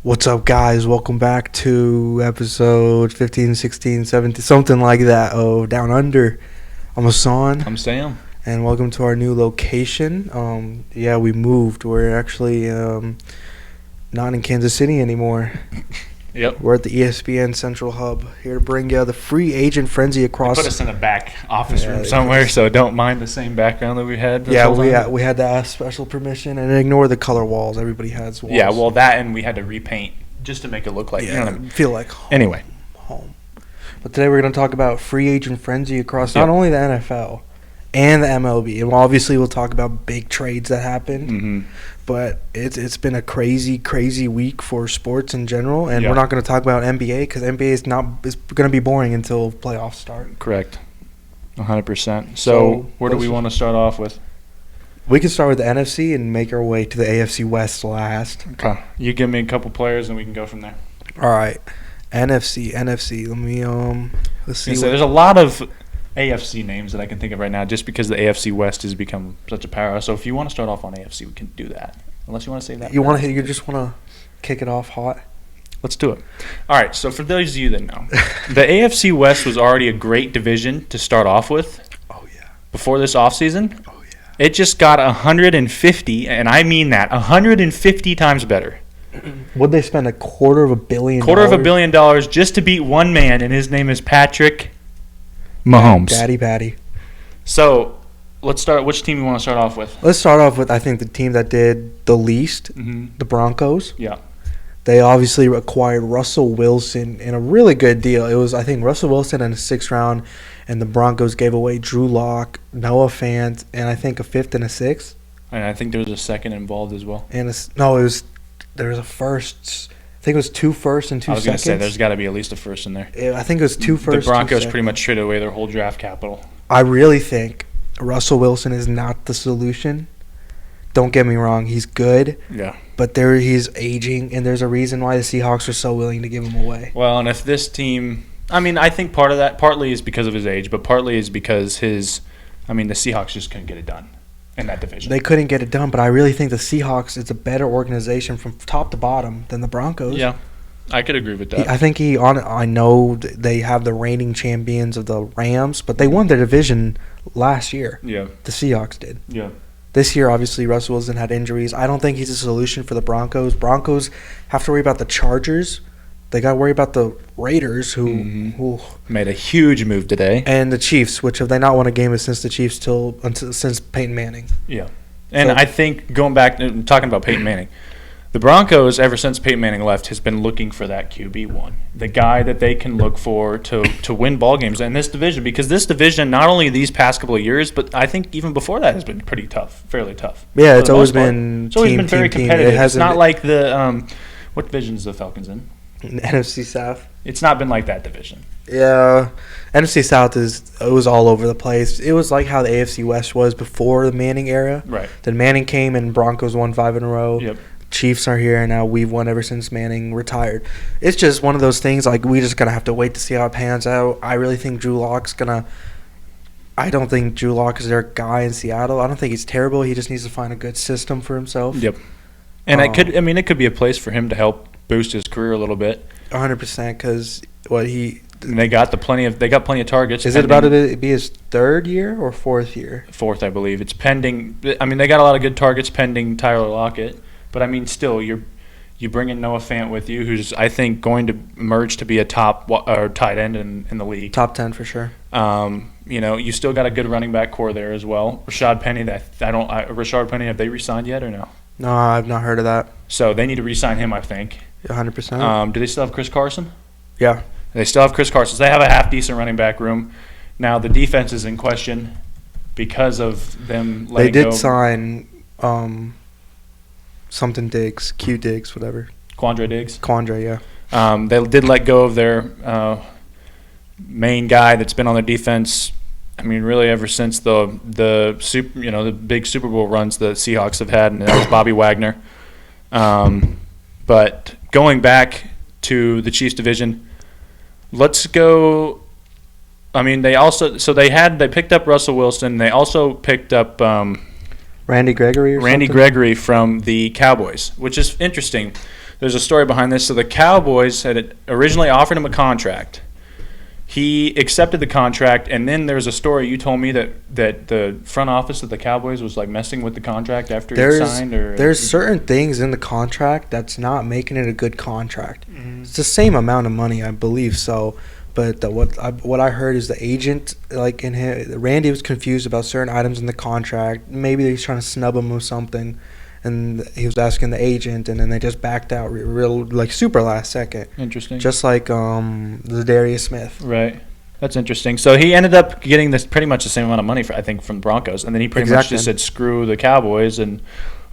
What's up, guys? Welcome back to episode 15, 16, 17, something like that of Down Under. I'm Hassan. I'm Sam. And welcome to our new location. We moved. We're actually not in Kansas City anymore. Yep. We're at the ESPN Central Hub, here to bring you the free agent frenzy across. They put us in a back office room somewhere, so don't mind the same background that we had. We had to ask special permission and ignore the color walls. Everybody has walls. Yeah, well, that and we had to repaint just to make it look like, feel like home. Anyway. Home. But today we're going to talk about free agent frenzy across not only the NFL and the MLB. And obviously we'll talk about big trades that happened. But it's been a crazy, crazy week for sports in general. And we're not going to talk about NBA because NBA is going to be boring until playoffs start. Correct. 100%. So where do we want to start off with? We can start with the NFC and make our way to the AFC West last. Okay. You give me a couple players and we can go from there. All right. NFC. Let me let's see. So there's a lot of AFC names that I can think of right now just because the AFC West has become such a powerhouse. So if you want to start off on AFC, we can do that. Unless you want to say that. You just want to kick it off hot? Let's do it. All right, so for those of you that know, the AFC West was already a great division to start off with. Oh, yeah. Before this offseason. Oh, yeah. It just got 150, and I mean that, 150 times better. Would they spend $250 million? $250 million just to beat one man, and his name is Patrick Mahomes. Daddy Patty. So let's start. Which team you want to start off with? Let's start off with, I think, the team that did the least, the Broncos. Yeah. They obviously acquired Russell Wilson in a really good deal. It was, I think, Russell Wilson in the 6th round, and the Broncos gave away Drew Lock, Noah Fant, and I think a 5th and a 6th. And I think there was a 2nd involved as well. There was a first. I think it was 2 firsts and 2 seconds. I was going to say there's got to be at least a first in there. I think it was 2 firsts. The Broncos pretty much traded away their whole draft capital. I really think Russell Wilson is not the solution. Don't get me wrong, he's good. Yeah. But he's aging, and there's a reason why the Seahawks are so willing to give him away. Well, and if this team, I think part of that partly is because of his age, but partly is because the Seahawks just couldn't get it done in that division. They couldn't get it done, but I really think the Seahawks is a better organization from top to bottom than the Broncos. Yeah, I could agree with that. I know they have the reigning champions of the Rams, but they won their division last year. Yeah. The Seahawks did. Yeah. This year, obviously, Russell Wilson had injuries. I don't think he's a solution for the Broncos. Broncos have to worry about the Chargers. They got to worry about the Raiders, who made a huge move today, and the Chiefs, which have they not won a game since the Chiefs since Peyton Manning. Yeah, and I think going back and talking about Peyton Manning, the Broncos ever since Peyton Manning left has been looking for that QB1, the guy that they can look for to win ball games in this division, because this division not only these past couple of years, but I think even before that has been pretty tough, fairly tough. Yeah, it's always been very competitive. It's not like the what division is the Falcons in? NFC South. It's not been like that division. Yeah, NFC South it was all over the place. It was like how the AFC West was before the Manning era. Right. Then Manning came and Broncos won 5 in a row. Yep. Chiefs are here, and now we've won ever since Manning retired. It's just one of those things, like, we just going to have to wait to see how it pans out. I really think Drew Lock's going to – I don't think Drew Lock is their guy in Seattle. I don't think he's terrible. He just needs to find a good system for himself. Yep. And it could be a place for him to help boost his career a little bit. 100%, because they got plenty of targets. Is it about to be his 3rd year or 4th year? 4th, I believe. It's pending. They got a lot of good targets pending Tyler Lockett. But, still, you bring in Noah Fant with you, who's, I think, going to emerge to be a top tight end in the league. Top 10 for sure. You still got a good running back core there as well. Rashad Penny, have they re-signed yet or no? No, I've not heard of that. So they need to re-sign him, I think. 100%. Do they still have Chris Carson? Yeah. They still have Chris Carson. So they have a half-decent running back room. Now, the defense is in question because of them letting go. They did sign something Diggs, Q Diggs, whatever. Quandre Diggs? Quandre, yeah. They did let go of their main guy that's been on their defense, really ever since the big Super Bowl runs the Seahawks have had, and that was Bobby Wagner. But going back to the Chiefs division, let's go. They picked up Russell Wilson. They also picked up Randy Gregory Gregory from the Cowboys, which is interesting. there's a story behind this. So the Cowboys had originally offered him a contract. He accepted the contract, and then there's a story you told me that the front office of the Cowboys was like messing with the contract after he signed. There's certain things in the contract that's not making it a good contract. Mm-hmm. It's the same amount of money, I believe so. But what I heard is the agent, like Randy was confused about certain items in the contract. Maybe he's trying to snub him or something. And he was asking the agent, and then they just backed out real like super last second. Interesting. Just like the Darius Smith. Right. That's interesting. So he ended up getting this pretty much the same amount of money, I think, from the Broncos. And then he pretty much just said, screw the Cowboys and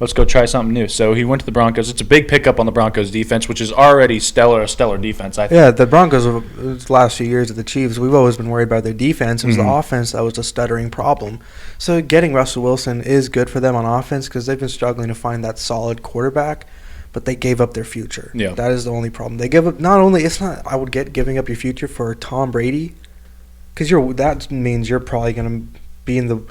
let's go try something new. So he went to the Broncos. It's a big pickup on the Broncos defense, which is already a stellar defense, I think. Yeah, the Broncos, the last few years of the Chiefs, we've always been worried about their defense. It was the offense that was a stuttering problem. So getting Russell Wilson is good for them on offense because they've been struggling to find that solid quarterback, but they gave up their future. Yeah. That is the only problem. They give up, not only, it's not, I would get giving up your future for Tom Brady, because that means you're probably going to be in the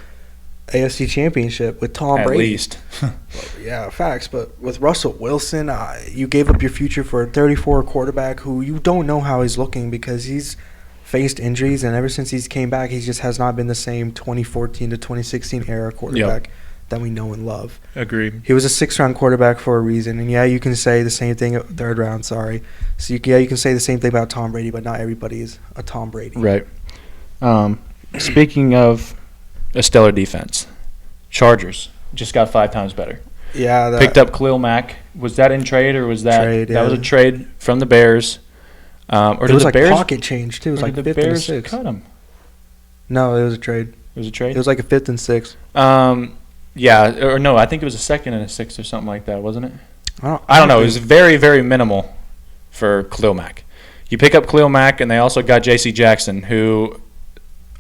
AFC Championship with Tom Brady. At least. Well, yeah, facts. But with Russell Wilson, you gave up your future for a 34 quarterback who you don't know how he's looking because he's faced injuries, and ever since he's came back, he just has not been the same 2014 to 2016 era quarterback that we know and love. Agreed. He was a 6th-round quarterback for a reason, and yeah, you can say the same thing. 3rd round, sorry. So you can say the same thing about Tom Brady, but not everybody is a Tom Brady. Right. Speaking of a stellar defense, Chargers just got 5 times better. Yeah. Picked up Khalil Mack. Was that in trade or was that trade? That was a trade from the Bears. Or it was the like pocket change too. It was like the 5th Bears and 6th. Cut him. No, it was a trade. It was a trade. It was like a 5th and 6th. Yeah, or no, I think it was a 2nd and a 6th or something like that, wasn't it? I don't know. It was very, very minimal for Khalil Mack. You pick up Khalil Mack, and they also got J.C. Jackson, who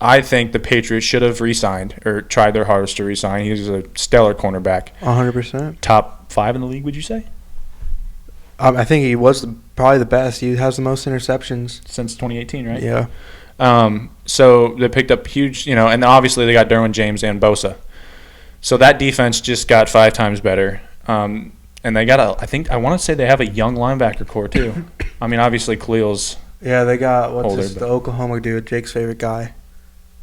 I think the Patriots should have re-signed or tried their hardest to re-sign. He was a stellar cornerback. 100%. Top 5 in the league, would you say? I think he was probably the best. He has the most interceptions. Since 2018, right? Yeah. So they picked up huge, and obviously they got Derwin James and Bosa. So that defense just got 5 times better. And they got I want to say they have a young linebacker core too. I mean, obviously Khalil's Yeah, they got, older, the Oklahoma dude, Jake's favorite guy.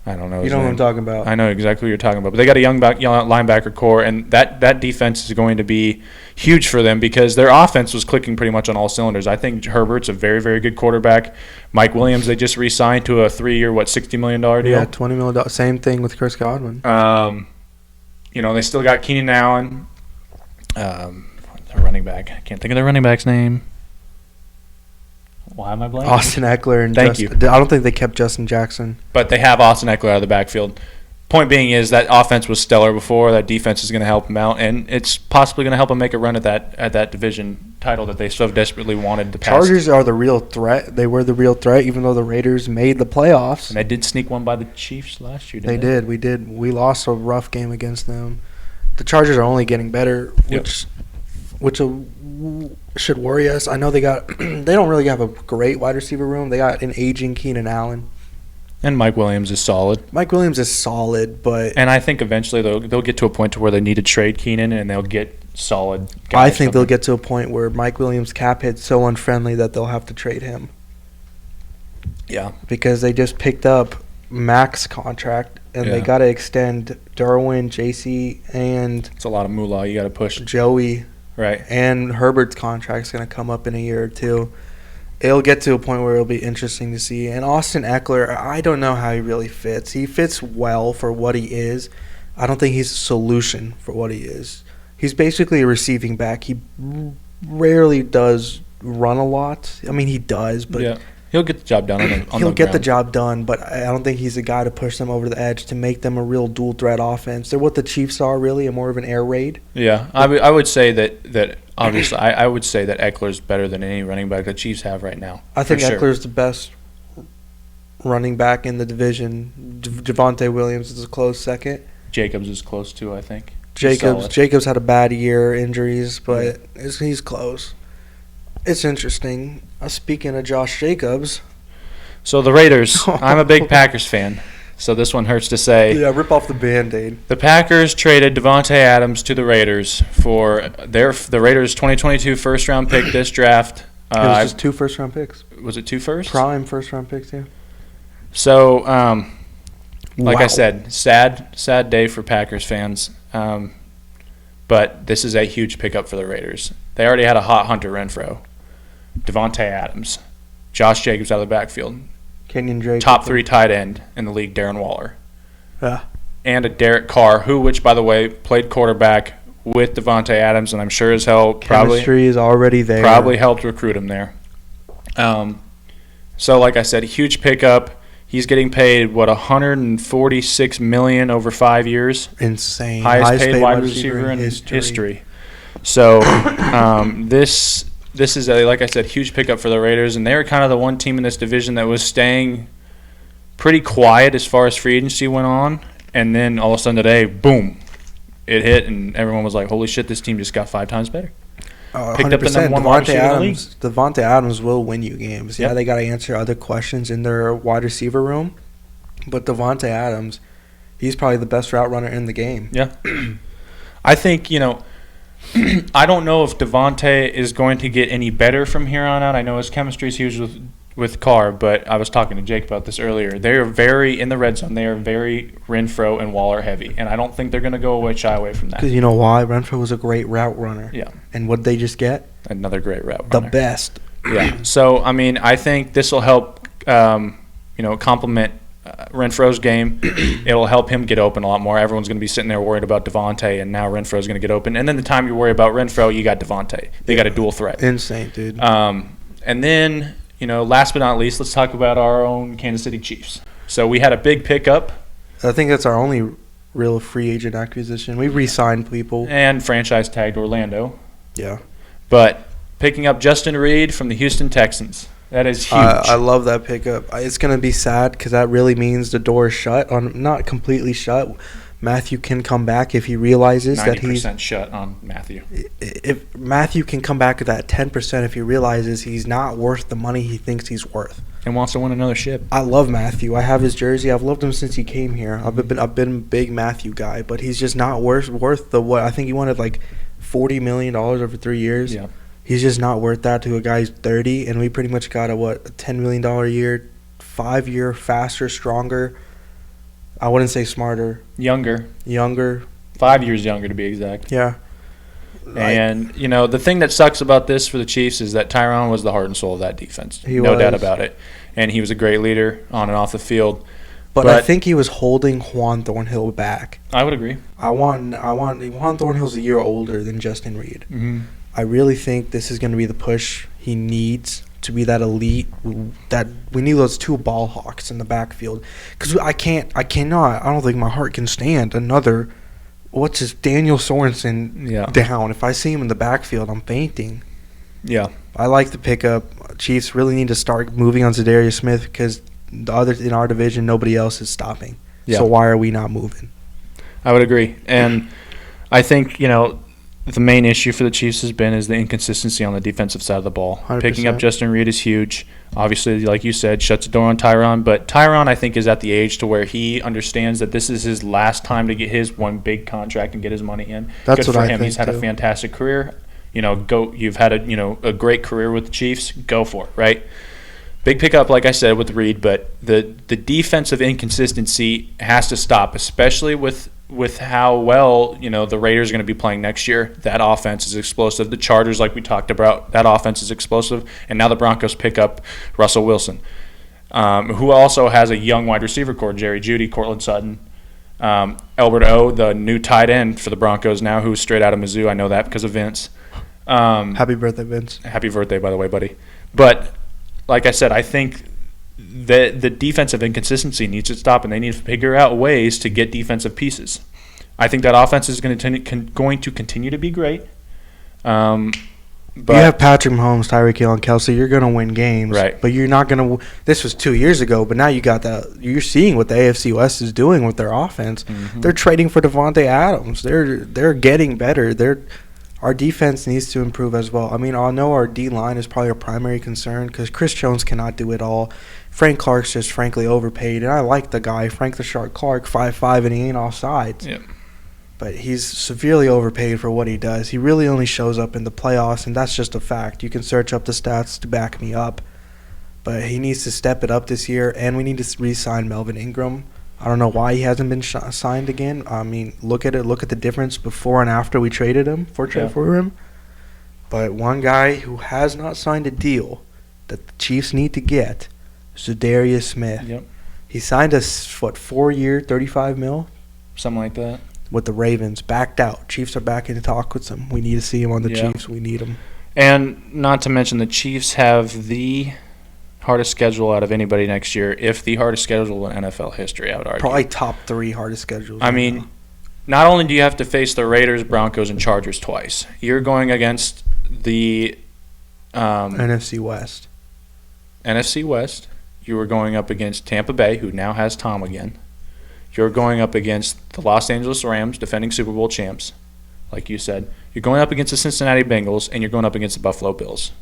I don't know. You know what I'm talking about. I know exactly what you're talking about. But they got a young linebacker core, and that defense is going to be huge for them because their offense was clicking pretty much on all cylinders. I think Herbert's a very, very good quarterback. Mike Williams, they just re-signed to a 3-year, $60 million deal? Yeah, $20 million. Same thing with Chris Godwin. They still got Keenan Allen. Their running back. I can't think of their running back's name. Why am I blanking? Austin Eckler and Thank you. I don't think they kept Justin Jackson. But they have Austin Eckler out of the backfield. Point being is that offense was stellar before. That defense is going to help them out, and it's possibly going to help them make a run at that division title that they so desperately wanted to pass. Chargers are the real threat. They were the real threat, even though the Raiders made the playoffs. And they did sneak one by the Chiefs last year, didn't they? They did. We lost a rough game against them. The Chargers are only getting better, which should worry us. I know they don't really have a great wide receiver room. They got an aging Keenan Allen. And Mike Williams is solid. Mike Williams is solid, but... And I think eventually they'll get to a point to where they need to trade Keenan, and they'll get solid guys. I think they'll get to a point where Mike Williams' cap hit's so unfriendly that they'll have to trade him. Yeah. Because they just picked up Mac's contract, and they got to extend Derwin, JC, and... It's a lot of moolah you got to push. Joey. Right. And Herbert's contract's going to come up in a year or two. It'll get to a point where it'll be interesting to see. And Austin Eckler, I don't know how he really fits. He fits well for what he is. I don't think he's a solution for what he is. He's basically a receiving back. He rarely does run a lot. I mean, he does, but he'll get the job done. He'll get the job done, but I don't think he's a guy to push them over the edge to make them a real dual threat offense. They're what the Chiefs are, really, more of an air raid. Yeah, I would say that obviously I would say that Eckler's better than any running back the Chiefs have right now. I think Eckler's the best running back in the division. Javonte Williams is a close second. Jacobs is close too, I think. Jacobs had a bad year, injuries, but he's close. It's interesting. Speaking of Josh Jacobs. So the Raiders, I'm a big Packers fan. so this one hurts to say. Yeah, rip off the Band-Aid. The Packers traded Davante Adams to the Raiders for the Raiders' 2022 first-round pick this draft. It was just 2 first-round picks. Was it 2 first? Prime first-round picks, yeah. So, like I said, sad day for Packers fans. But this is a huge pickup for the Raiders. They already had a hot Hunter Renfrow, Davante Adams, Josh Jacobs out of the backfield, Kenyon Drake, top 3 tight end in the league, Darren Waller, yeah, and a Derek Carr, which by the way played quarterback with Davante Adams, and I'm sure as hell chemistry is already there. Probably helped recruit him there. So like I said, huge pickup. He's getting paid, $146 million over 5 years. Insane. Highest paid wide receiver in history. So this is, like I said, huge pickup for the Raiders. And they were kind of the one team in this division that was staying pretty quiet as far as free agency went on. And then all of a sudden today, boom, it hit. And everyone was like, holy shit, this team just got 5 times better. Picked up the number 1 wide receiver in the league. Davante Adams will win you games. Yeah, they got to answer other questions in their wide receiver room. But Davante Adams, he's probably the best route runner in the game. Yeah. I think, I don't know if Davante is going to get any better from here on out. I know his chemistry is huge with Carr, but I was talking to Jake about this earlier. They are very, in the red zone, they are very Renfrow and Waller heavy, and I don't think they're going to go shy away from that. Because you know why? Renfrow was a great route runner. Yeah. And what did they just get? Another great route runner. The best. Yeah. So, I think this will help, complement Renfrow's game. It'll help him get open a lot more. Everyone's going to be sitting there worried about Davante, and now Renfrow's going to get open. And then the time you worry about Renfrow, you got Davante. They got a dual threat. Insane, dude. And then, last but not least, let's talk about our own Kansas City Chiefs. So we had a big pickup. I think that's our only real free agent acquisition. We re-signed people. And franchise tagged Orlando. Yeah. But picking up Justin Reed from the Houston Texans. That is huge. I love that pickup. It's going to be sad because that really means the door is shut. Not completely shut. Matthew can come back if he realizes that he's 90% shut on Matthew. If Matthew can come back with that 10% if he realizes he's not worth the money he thinks he's worth. And wants to win another ship. I love Matthew. I have his jersey. I've loved him since he came here. I've been a big Matthew guy, but he's just not worth the what I think he wanted like $40 million over 3 years. Yeah. He's just not worth that to a guy who's 30, and we pretty much got a $10 million a year, 5-year, faster, stronger. I wouldn't say smarter. Younger. 5 years younger to be exact. Yeah. And, the thing that sucks about this for the Chiefs is that Tyron was the heart and soul of that defense. No doubt about it. And he was a great leader on and off the field. But I think he was holding Juan Thornhill back. I would agree. Juan Thornhill's a year older than Justin Reed. Mm-hmm. I really think this is going to be the push he needs to be that elite. That we need those 2 ball hawks in the backfield. Because I don't think my heart can stand another. Daniel Sorensen down. If I see him in the backfield, I'm fainting. Yeah. I like the pickup. Chiefs really need to start moving on Zadarius Smith because the others in our division, nobody else is stopping. Yeah. So why are we not moving? I would agree. And I think, the main issue for the Chiefs is the inconsistency on the defensive side of the ball. 100%. Picking up Justin Reed is huge. Obviously, like you said, shuts the door on Tyron. But Tyron, I think, is at the age to where he understands that this is his last time to get his one big contract and get his money in. That's good what for I him. think He's had too. a fantastic career. You've had a great career with the Chiefs. Go for it, right? Big pickup, like I said, with Reed. But the defensive inconsistency has to stop, especially with how well, the Raiders are going to be playing next year. That offense is explosive. The Chargers, like we talked about, that offense is explosive. And now the Broncos pick up Russell Wilson, who also has a young wide receiver core, Jerry Jeudy, Cortland Sutton, Albert O, the new tight end for the Broncos now, who's straight out of Mizzou. I know that because of Vince. Happy birthday, Vince. Happy birthday, by the way, buddy. But like I said, I think the defensive inconsistency needs to stop, and they need to figure out ways to get defensive pieces. I think that offense is going to continue to be great. But you have Patrick Mahomes, Tyreek Hill, and Kelsey. You're going to win games, right? But you're not going to. This was 2 years ago, but now you got that. You're seeing what the AFC West is doing with their offense. Mm-hmm. They're trading for Davante Adams. They're getting better. Our defense needs to improve as well. I mean, I know our D-line is probably our primary concern because Chris Jones cannot do it all. Frank Clark's just frankly overpaid, and I like the guy, Frank the Shark Clark, 5'5", and he ain't off sides. Yep. But he's severely overpaid for what he does. He really only shows up in the playoffs, and that's just a fact. You can search up the stats to back me up. But he needs to step it up this year, and we need to re-sign Melvin Ingram. I don't know why he hasn't been signed again. I mean, look at it. Look at the difference before and after we traded him for him. But one guy who has not signed a deal that the Chiefs need to get is Zadarius Smith. Yep. He signed a 4-year, $35 million? Something like that. With the Ravens, backed out. Chiefs are back in talk with him. We need to see him on the Chiefs. We need him. And not to mention the Chiefs have the hardest schedule out of anybody next year, if the hardest schedule in NFL history, I would argue. Probably top 3 hardest schedules. I mean, not only do you have to face the Raiders, Broncos, and Chargers twice, you're going against the NFC West. NFC West. You were going up against Tampa Bay, who now has Tom again. You're going up against the Los Angeles Rams, defending Super Bowl champs, like you said. You're going up against the Cincinnati Bengals, and you're going up against the Buffalo Bills.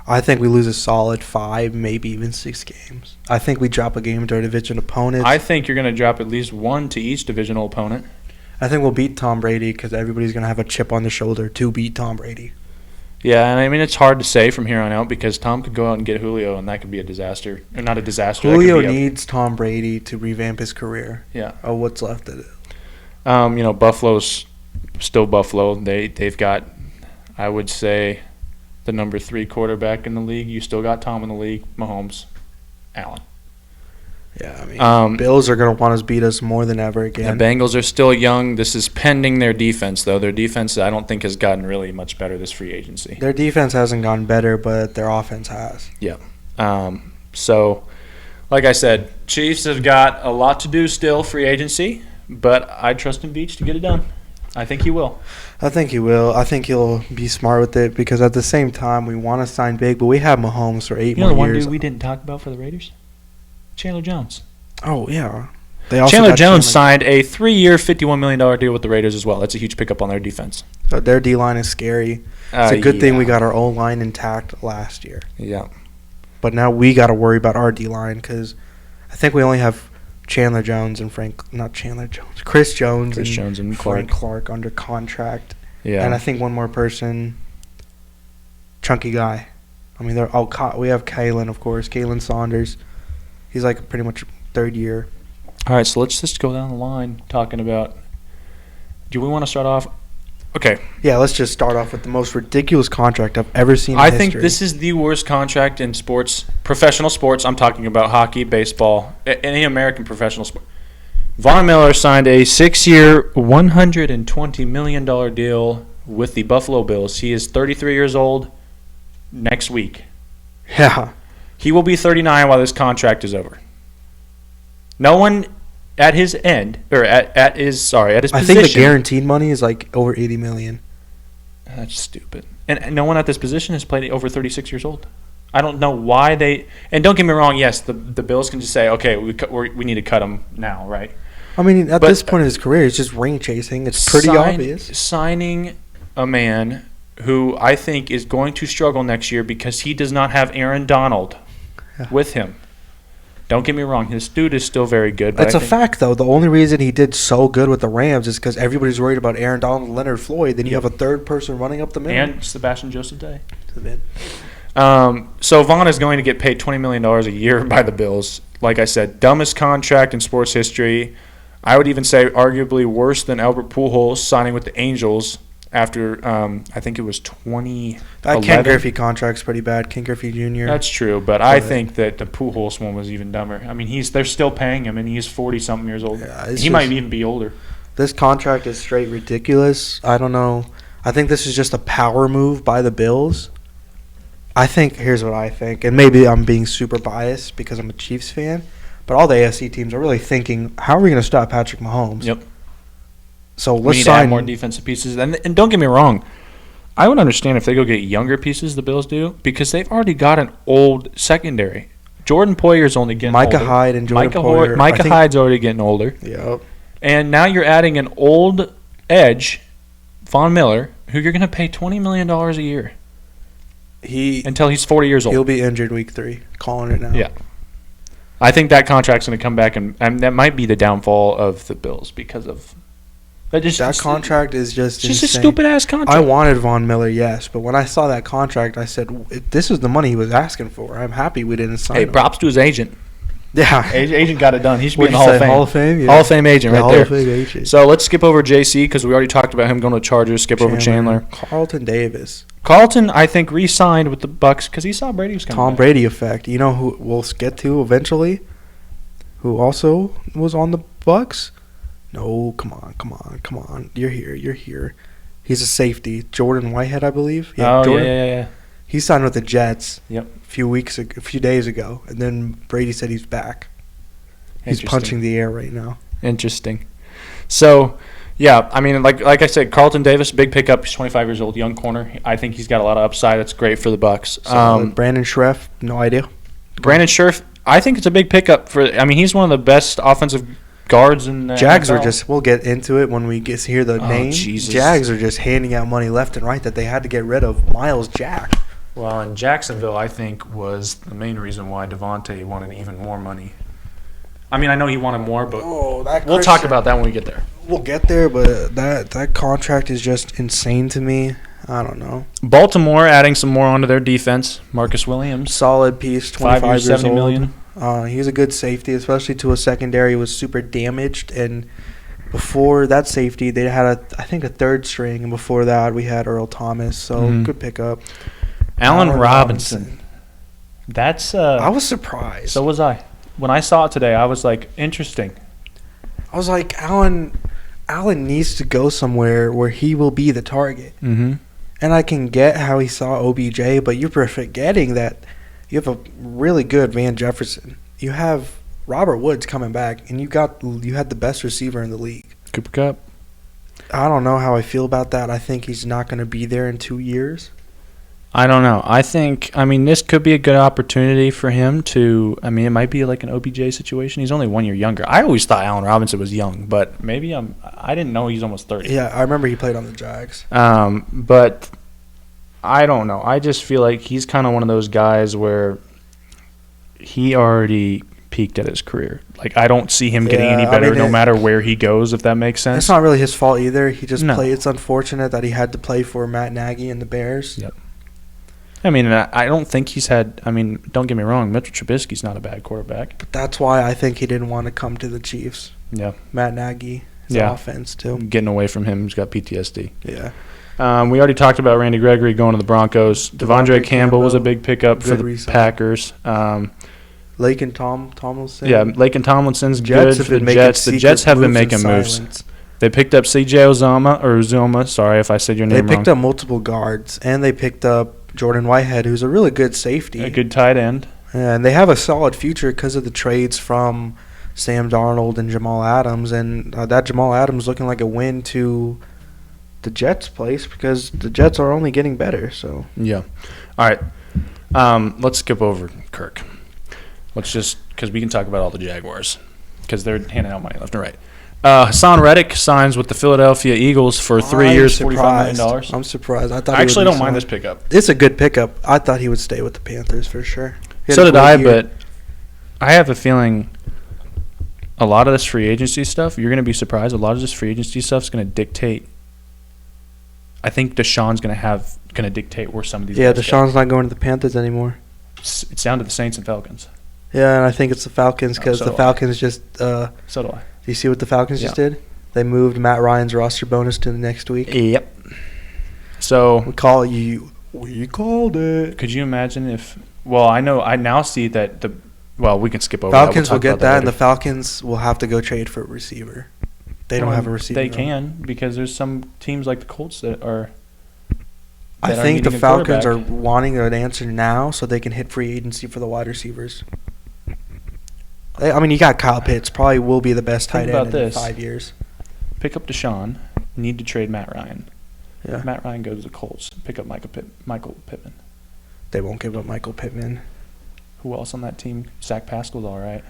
I think we lose a solid 5, maybe even 6 games. I think we drop a game to our division opponents. I think you're going to drop at least 1 to each divisional opponent. I think we'll beat Tom Brady because everybody's going to have a chip on their shoulder to beat Tom Brady. Yeah, and I mean, it's hard to say from here on out because Tom could go out and get Julio, and that could be a disaster. Or not a disaster. Julio needs Tom Brady to revamp his career. Yeah. Oh, what's left of it? Buffalo's still Buffalo. They've got, I would say, the number 3 quarterback in the league. You still got Tom in the league, Mahomes, Allen. Yeah, I mean, Bills are going to want to beat us more than ever again. The Bengals are still young. This is pending their defense, though. Their defense, I don't think, has gotten really much better this free agency. Their defense hasn't gotten better, but their offense has. Yeah. So, like I said, Chiefs have got a lot to do still, free agency, but I trust in Beach to get it done. I think he will. I think he will. I think he'll be smart with it because at the same time, we want to sign big, but we have Mahomes for 8 more years. You know the one dude we didn't talk about for the Raiders? Chandler Jones. Oh, yeah. Chandler Jones signed a 3-year, $51 million deal with the Raiders as well. That's a huge pickup on their defense. Their D-line is scary. It's a good thing we got our O-line intact last year. Yeah. But now we got to worry about our D-line because I think we only have Chandler Jones and Chris Jones and Frank Clark under contract. Yeah. And I think one more person, chunky guy. I mean, we have Kalen, of course, Kalen Saunders. He's like pretty much 3rd year. All right, so let's just go down the line talking about – do we want to start off – okay. Yeah, let's just start off with the most ridiculous contract I've ever seen in history. I think this is the worst contract in sports, professional sports. I'm talking about hockey, baseball, any American professional sport. Von Miller signed a 6-year, $120 million deal with the Buffalo Bills. He is 33 years old next week. Yeah. He will be 39 while this contract is over. No one at his end, or at his position. I think the guaranteed money is like over $80 million. That's stupid. And no one at this position has played over 36 years old. I don't know why they. And don't get me wrong. Yes, the Bills can just say, okay, we need to cut him now, right? I mean, at this point in his career, it's just ring chasing. It's pretty obvious. Signing a man who I think is going to struggle next year because he does not have Aaron Donald with him. Don't get me wrong. His dude is still very good. That's a fact, though. The only reason he did so good with the Rams is because everybody's worried about Aaron Donald and Leonard Floyd. Then you have a third person running up the middle. And Sebastian Joseph Day. So Vaughn is going to get paid $20 million a year by the Bills. Like I said, dumbest contract in sports history. I would even say arguably worse than Albert Pujols signing with the Angels after I think it was 2011. That Ken Griffey contract's pretty bad. Ken Griffey Jr. That's true, but I think that the Pujols one was even dumber. I mean, they're still paying him, and he's 40-something years old. Yeah, he might even be older. This contract is straight ridiculous. I don't know. I think this is just a power move by the Bills. Here's what I think, and maybe I'm being super biased because I'm a Chiefs fan, but all the AFC teams are really thinking, how are we going to stop Patrick Mahomes? Yep. So let's we need to add more defensive pieces. And don't get me wrong, I would understand if they go get younger pieces, the Bills do, because they've already got an old secondary. Jordan Poyer's only getting older. Micah Hyde and Jordan Poyer. Hyde's already getting older. Yep. And now you're adding an old edge Von Miller, who you're going to pay $20 million a year until he's 40 years old. He'll be injured week 3. Calling it now. Yeah. I think that contract's going to come back, and that might be the downfall of the Bills because of that contract is just insane. A stupid-ass contract. I wanted Von Miller, yes, but when I saw that contract, I said, if this is the money he was asking for, I'm happy we didn't sign him. Hey, props to his agent. Yeah. Agent got it done. He should be in the Hall Hall of Fame. Hall of Fame? Yeah. Hall of Fame agent right there. Hall of Fame agent. So let's skip over JC because we already talked about him going to the Chargers. Skip over Chandler. Carlton Davis. Carlton, I think, re-signed with the Bucs because he saw Brady was coming Tom back. Brady effect. You know who we'll get to eventually? Who also was on the Bucs? No, come on. You're here. He's a safety. Jordan Whitehead, I believe. Yeah. He signed with the Jets. Yep. A few days ago, and then Brady said he's back. He's punching the air right now. Interesting. So, yeah, I mean, like I said, Carlton Davis, big pickup. He's 25 years old, young corner. I think he's got a lot of upside. That's great for the Bucs. Brandon Schreff, no idea. Brandon Scherf, I think it's a big pickup for. I mean, he's one of the best offensive guards in the Jags NFL. are just. We'll get into it when we hear the name. Jesus. Jags are just handing out money left and right that they had to get rid of Miles Jack. Well, in Jacksonville, I think was the main reason why Devontae wanted even more money. I mean, I know he wanted more, but we'll talk about that when we get there. We'll get there, but that contract is just insane to me. I don't know. Baltimore adding some more onto their defense. Marcus Williams, solid piece, 25 5 years, years $70 old. million. He's a good safety, especially to a secondary who was super damaged. And before that safety, they had I think a third string, and before that we had Earl Thomas. So good pickup. Allen Robinson. That's I was surprised. So was I. When I saw it today, I was like, interesting. I was like, Allen needs to go somewhere where he will be the target. Mm-hmm. And I can get how he saw OBJ, but you're forgetting that you have a really good Van Jefferson. You have Robert Woods coming back, and you had the best receiver in the league. Cooper Kupp. I don't know how I feel about that. I think he's not going to be there in 2 years. I don't know. I mean, this could be a good opportunity for him to. I mean, it might be like an OBJ situation. He's only 1 year younger. I always thought Allen Robinson was young, but maybe I didn't know he's almost 30. Yeah, I remember he played on the Jags. But I don't know. I just feel like he's kind of one of those guys where he already peaked at his career. Like, I don't see him getting any better no matter where he goes, if that makes sense. It's not really his fault either. He just played. It's unfortunate that he had to play for Matt Nagy and the Bears. Yep. I mean, I don't think he's had – I mean, don't get me wrong. Mitchell Trubisky's not a bad quarterback. But that's why I think he didn't want to come to the Chiefs. Yeah. Matt Nagy, his offense, too. Getting away from him, he's got PTSD. Yeah. We already talked about Randy Gregory going to the Broncos. Devondre Campbell was a big pickup for the Packers. Laken Tomlinson. Yeah, Laken Tomlinson's good for the Jets. The Jets have been making moves. They picked up C.J. Uzomah. Sorry if I said your name wrong. They picked up multiple guards, and they picked up Jordan Whitehead, who's a really good safety. A good tight end. And they have a solid future because of the trades from Sam Darnold and Jamal Adams. And that Jamal Adams looking like a win to the Jets' place because the Jets are only getting better. So yeah. All right. Let's skip over Kirk. Let's just – because we can talk about all the Jaguars because they're handing out money left and right. Hassan Reddick signs with the Philadelphia Eagles for 3 years, $45 million. I'm surprised. I actually don't mind this pickup. It's a good pickup. I thought he would stay with the Panthers for sure. So did I, but I have a feeling a lot of this free agency stuff, you're going to be surprised, a lot of this free agency stuff is going to dictate. I think Deshaun's going to dictate where some of these guys Deshaun's not going to the Panthers anymore. It's down to the Saints and Falcons. Yeah, and I think it's the Falcons because the Falcons just so do I. Do you see what the Falcons just did? They moved Matt Ryan's roster bonus to the next week. Yep. So we called it. Could you imagine if? Well, I now see that the. Well, we can skip over. Falcons will get that, and the Falcons will have to go trade for a receiver. They don't have a receiver. They can because there's some teams like the Colts that are. I think the Falcons are wanting an answer now so they can hit free agency for the wide receivers. I mean, you got Kyle Pitts. Probably will be the best tight end in 5 years. Pick up Deshaun. Need to trade Matt Ryan. Yeah. Matt Ryan goes to the Colts. Pick up Michael Pittman. They won't give up Michael Pittman. Who else on that team? Zach Pascal's all right.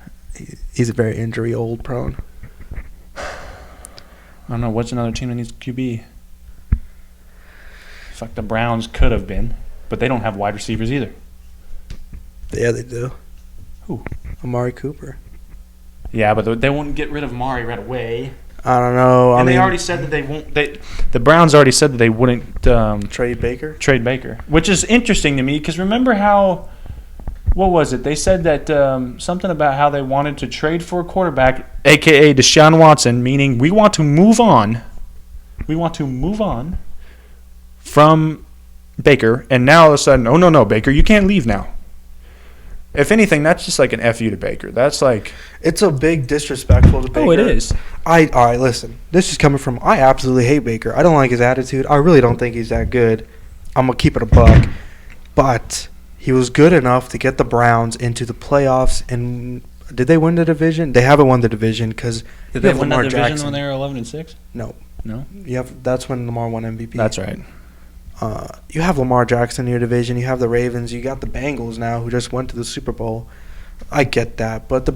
He's a very injury prone. I don't know. What's another team that needs QB? Fuck, the Browns could have been, but they don't have wide receivers either. Yeah, they do. Who? Amari Cooper. Yeah, but they won't get rid of Amari right away. I don't know. And they already said that they won't. The Browns already said that they wouldn't trade Baker. Trade Baker, which is interesting to me because remember how. What was it? They said that something about how they wanted to trade for a quarterback, a.k.a. Deshaun Watson, meaning we want to move on. We want to move on from Baker, and now all of a sudden, oh, no, Baker, you can't leave now. If anything, that's just like an F you to Baker. That's like... It's a big disrespectful to Baker. Oh, it is. All right, listen. This is coming from... I absolutely hate Baker. I don't like his attitude. I really don't think he's that good. I'm going to keep it a buck. But... he was good enough to get the Browns into the playoffs. And did they win the division? They haven't won the division because did they win the division when they were 11-6? No. You that's when Lamar won MVP. That's right. You have Lamar Jackson in your division. You have the Ravens. You got the Bengals now, who just went to the Super Bowl. I get that, but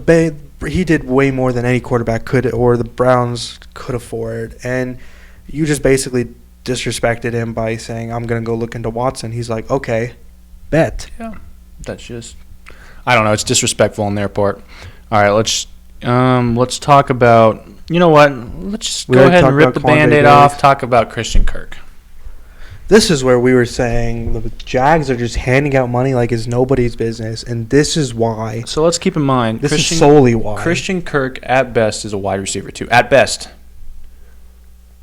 he did way more than any quarterback could, or the Browns could afford. And you just basically disrespected him by saying, "I'm gonna go look into Watson." He's like, "Okay." Bet. Yeah, that's just. I don't know. It's disrespectful on their part. All right, let's talk about. You know what? Let's just go ahead and rip the Band-Aid off. Talk about Christian Kirk. This is where we were saying the Jags are just handing out money like it's nobody's business, and this is why. So let's keep in mind. This is solely why. Christian Kirk, at best, is a wide receiver too. At best.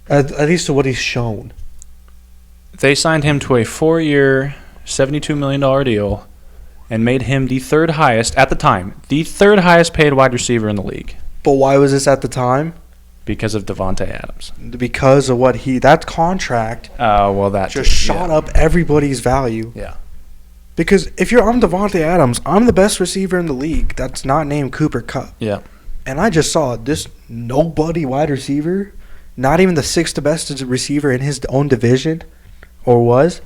At least to what he's shown. They signed him to a 4-year. $72 million deal and made him the third highest, at the time, the third highest paid wide receiver in the league. But why was this at the time? Because of Devontae Adams. Because of what that contract that just shot up everybody's value. Yeah. Because if I'm Devontae Adams, I'm the best receiver in the league that's not named Cooper Kupp. Yeah. And I just saw this nobody wide receiver, not even the sixth best receiver in his own division, or was,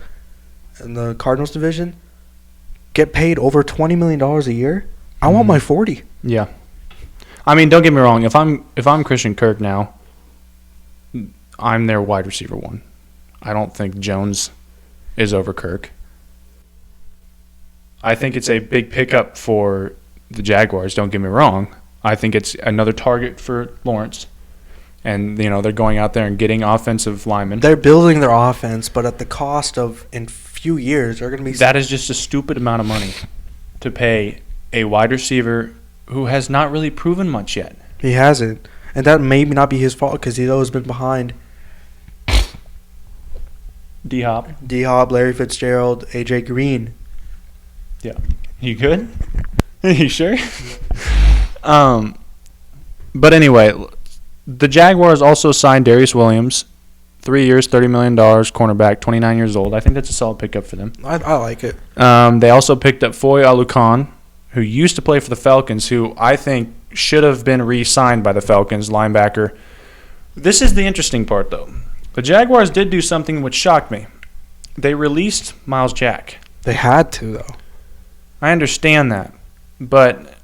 in the Cardinals division, get paid over $20 million a year. I want my 40. Yeah. I mean, don't get me wrong. If I'm Christian Kirk now, I'm their wide receiver one. I don't think Jones is over Kirk. I think it's a big pickup for the Jaguars. Don't get me wrong. I think it's another target for Lawrence. And, they're going out there and getting offensive linemen. They're building their offense, but at the cost of, in few years, they're going to be... That is just a stupid amount of money to pay a wide receiver who has not really proven much yet. He hasn't. And that may not be his fault because he's always been behind D-Hop, Larry Fitzgerald, A.J. Green. Yeah. You good? You sure? But anyway... The Jaguars also signed Darius Williams, 3 years, $30 million, cornerback, 29 years old. I think that's a solid pickup for them. I like it. They also picked up Foye Oluokun, who used to play for the Falcons, who I think should have been re-signed by the Falcons, linebacker. This is the interesting part, though. The Jaguars did do something which shocked me. They released Myles Jack. They had to, though. I understand that. But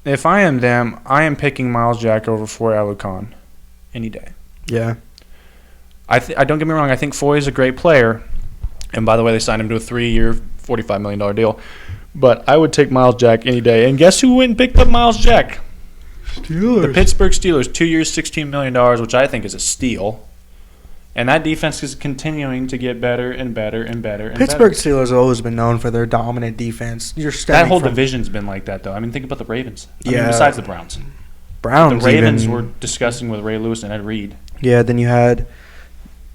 if I am them, I am picking Myles Jack over Foye Oluokun. Any day. Yeah. I don't get me wrong. I think Foye is a great player. And by the way, they signed him to a 3-year, $45 million deal. But I would take Myles Jack any day. And guess who went and picked up Myles Jack? Steelers. The Pittsburgh Steelers. 2 years, $16 million, which I think is a steal. And that defense is continuing to get better and better and better and Pittsburgh better. Steelers have always been known for their dominant defense. That whole division's been like that, though. I mean, think about the Ravens. I mean, besides the Browns. The Ravens were discussing with Ray Lewis and Ed Reed. Yeah, then you had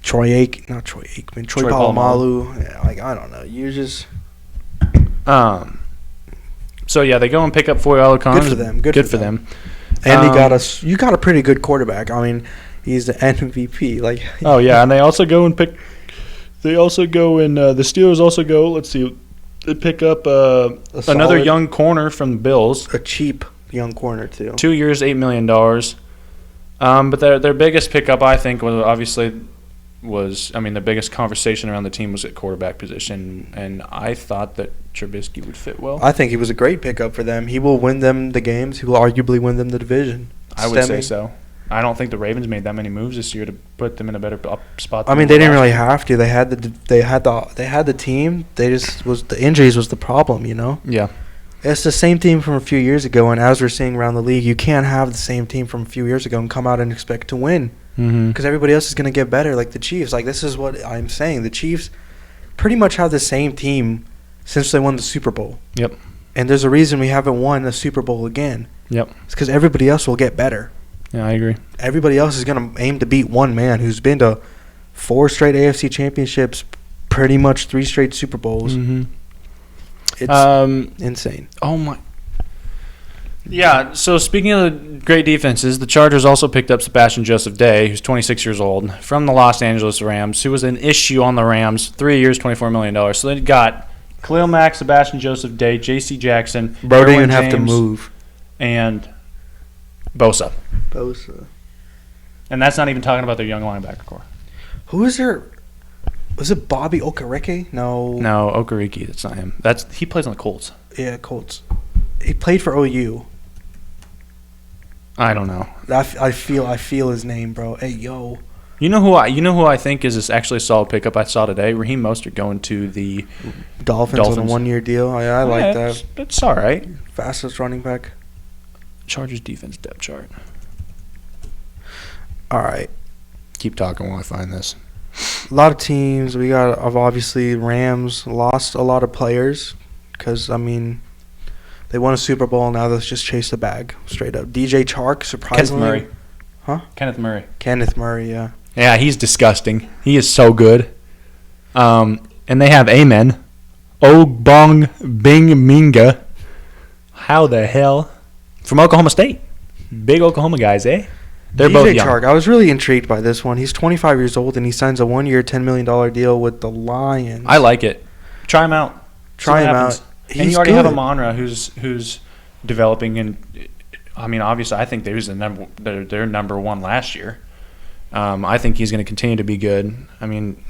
Troy Polamalu. Yeah, I don't know. You just... So, yeah, they go and pick up Foye Oluokun. Good for them. Good for them. And you got a pretty good quarterback. I mean, he's the MVP. Oh, yeah, and they also go and pick... They also go and... the Steelers also go... Let's see. They pick up another young corner from the Bills. A cheap... young corner too. 2 years, $8 million. But their biggest pickup, I think, the biggest conversation around the team was at quarterback position, and I thought that Trubisky would fit well. I think he was a great pickup for them. He will win them the games. He will arguably win them the division. I would say so. I don't think the Ravens made that many moves this year to put them in a better spot. I mean, they didn't really have to. They had the team. The injuries was the problem, you know. Yeah. It's the same team from a few years ago, and as we're seeing around the league, you can't have the same team from a few years ago and come out and expect to win. Because everybody else is going to get better, like the Chiefs. Like, this is what I'm saying. The Chiefs pretty much have the same team since they won the Super Bowl. Yep. And there's a reason we haven't won the Super Bowl again. Yep. It's because everybody else will get better. Yeah, I agree. Everybody else is going to aim to beat one man who's been to 4 straight AFC championships, pretty much 3 straight Super Bowls. It's insane. Oh, my. Yeah, so speaking of the great defenses, the Chargers also picked up Sebastian Joseph Day, who's 26 years old, from the Los Angeles Rams, who was an issue on the Rams, 3 years, $24 million. So they got Khalil Mack, Sebastian Joseph Day, J.C. Jackson, Bro didn't even have to move. And Bosa. Bosa. And that's not even talking about their young linebacker core. Who is there? Was it Bobby Okereke? No, Okereke. That's not him. He plays on the Colts. Yeah, Colts. He played for OU. I don't know. I feel his name, bro. Hey, yo. You know who I think is actually a solid pickup I saw today? Raheem Mostert going to the Dolphins. On a 1-year deal. I like that. It's all right. Fastest running back. Chargers defense depth chart. All right. Keep talking while I find this. A lot of teams. We got, obviously, Rams lost a lot of players because, I mean, they won a Super Bowl. Now let's just chase the bag straight up. DJ Chark, surprisingly. Kenneth Murray. Huh? Kenneth Murray, yeah. Yeah, he's disgusting. He is so good. And they have Amen. Ogbong Bing Minga. How the hell? From Oklahoma State. Big Oklahoma guys, eh? They're both young. Chark, I was really intrigued by this one. He's 25 years old, and he signs a 1-year, $10 million deal with the Lions. I like it. Try him out. Try him out. And you already have Amon-Ra who's developing, and I mean, obviously, I think their number one last year. I think he's going to continue to be good. I mean,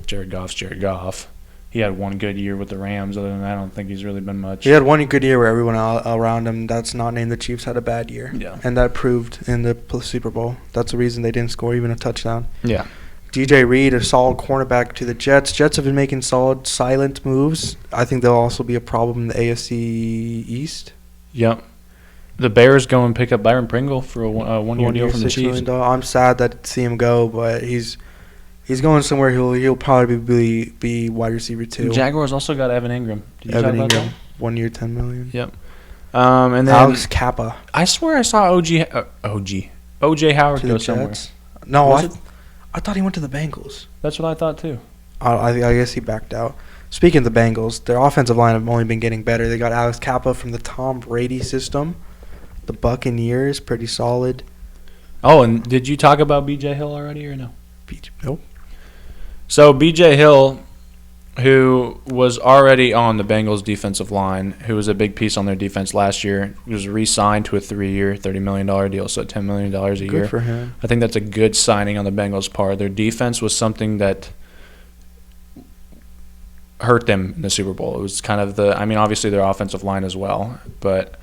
Jared Goff's Jared Goff. He had one good year with the Rams. Other than that, I don't think he's really been much. He had one good year where everyone around him that's not named the Chiefs had a bad year. Yeah. And that proved in the Super Bowl. That's the reason they didn't score even a touchdown. Yeah. DJ Reed, a solid cornerback to the Jets. Jets have been making solid, silent moves. I think they'll also be a problem in the AFC East. Yep. The Bears go and pick up Byron Pringle for a one-year deal from the Chiefs. I'm sad to see him go, but he's going somewhere he'll probably be wide receiver 2. The Jaguars also got Evan Ingram. Did you talk about that? 1 year, $10 million. Yep. And then Alex Kappa. I swear I saw OJ Howard go somewhere. No, I thought he went to the Bengals. That's what I thought too. I guess he backed out. Speaking of the Bengals, their offensive line have only been getting better. They got Alex Kappa from the Tom Brady system. The Buccaneers, pretty solid. Oh, and did you talk about B.J. Hill already or no? Nope. So B.J. Hill, who was already on the Bengals defensive line, who was a big piece on their defense last year, was re-signed to a 3-year, $30 million deal, so $10 million a year. Good for him. I think that's a good signing on the Bengals' part. Their defense was something that hurt them in the Super Bowl. It was kind of obviously their offensive line as well, but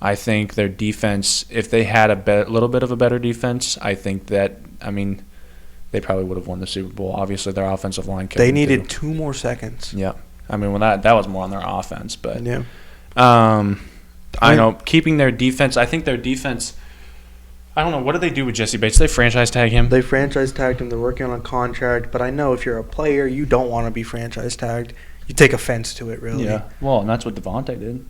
I think their defense, if they had a little bit of a better defense, I think that, they probably would have won the Super Bowl. Obviously, their offensive line kept They needed 2 more seconds. Yeah. That was more on their offense. But yeah. I know, keeping their defense, I think their defense, I don't know, what did they do with Jesse Bates? They franchise tag him? They franchise tagged him. They're working on a contract. But I know if you're a player, you don't want to be franchise tagged. You take offense to it, really. Yeah. Well, and that's what Devontae did.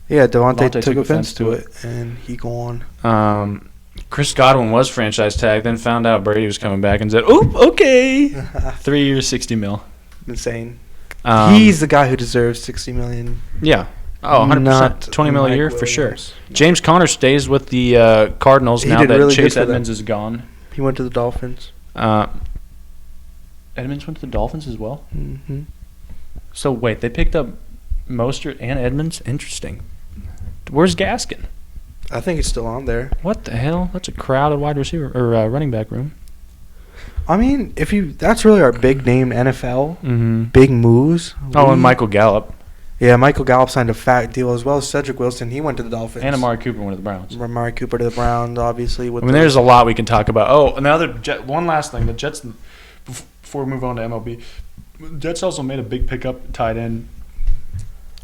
Yeah, Devontae took offense to it, and he gone. Chris Godwin was franchise tagged, then found out Brady was coming back and said, "Oop, okay." 3 years, $60 million. Insane. He's the guy who deserves $60 million. Yeah. Oh, 100%. $20 million a year for sure. No. James Conner stays with the Cardinals now that really Chase Edmonds is gone. He went to the Dolphins. Edmonds went to the Dolphins as well? Mm-hmm. So, wait, they picked up Mostert and Edmonds? Interesting. Where's Gaskin? I think he's still on there. What the hell? That's a crowded wide receiver or running back room. That's really our big name NFL. Mm-hmm. Big moves. And Michael Gallup. Yeah, Michael Gallup signed a fat deal as well as Cedric Wilson. He went to the Dolphins. And Amari Cooper went to the Browns. Amari Cooper to the Browns, obviously. There's a lot we can talk about. Oh, one last thing. The Jets, before we move on to MLB, Jets also made a big pickup tight end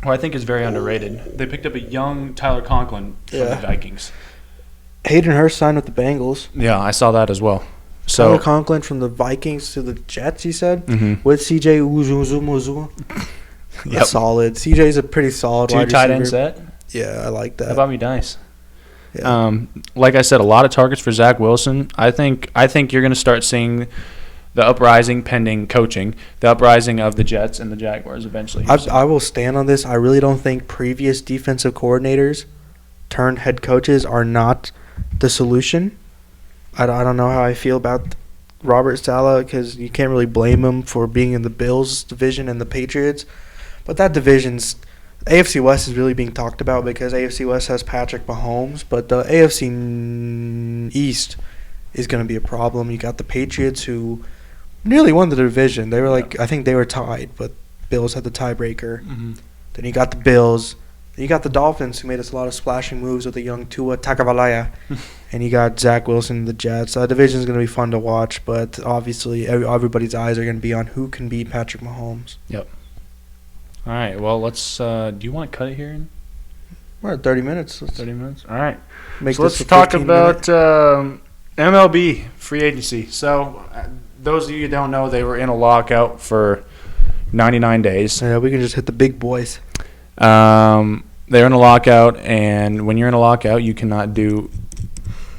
who I think is very underrated. They picked up a young Tyler Conklin from the Vikings. Hayden Hurst signed with the Bengals. Yeah, I saw that as well. So Tyler Conklin from the Vikings to the Jets, he said, with C.J. Uzuma. Yep. Solid. CJ's a pretty solid wide receiver. 2 tight end set. Yeah, I like that. That'd be nice. Yeah. Like I said, a lot of targets for Zach Wilson. I think you're going to start seeing the uprising pending coaching, the uprising of the Jets and the Jaguars eventually. I will stand on this. I really don't think previous defensive coordinators turned head coaches are not the solution. I don't know how I feel about Robert Saleh because you can't really blame him for being in the Bills division and the Patriots. But that division's AFC West is really being talked about because AFC West has Patrick Mahomes, but the AFC East is going to be a problem. You got the Patriots who nearly won the division. They were I think they were tied, but Bills had the tiebreaker. Mm-hmm. Then you got the Bills. Then you got the Dolphins who made us a lot of splashing moves with the young Tua Tagovailoa. And you got Zach Wilson and the Jets. That division is going to be fun to watch, but obviously everybody's eyes are going to be on who can beat Patrick Mahomes. Yep. All right, well, let's do you want to cut it here? We're at 30 minutes. 30 minutes? All right. So let's talk about MLB Free Agency. So those of you who don't know, they were in a lockout for 99 days. Yeah, we can just hit the big boys. They're in a lockout, and when you're in a lockout, you cannot do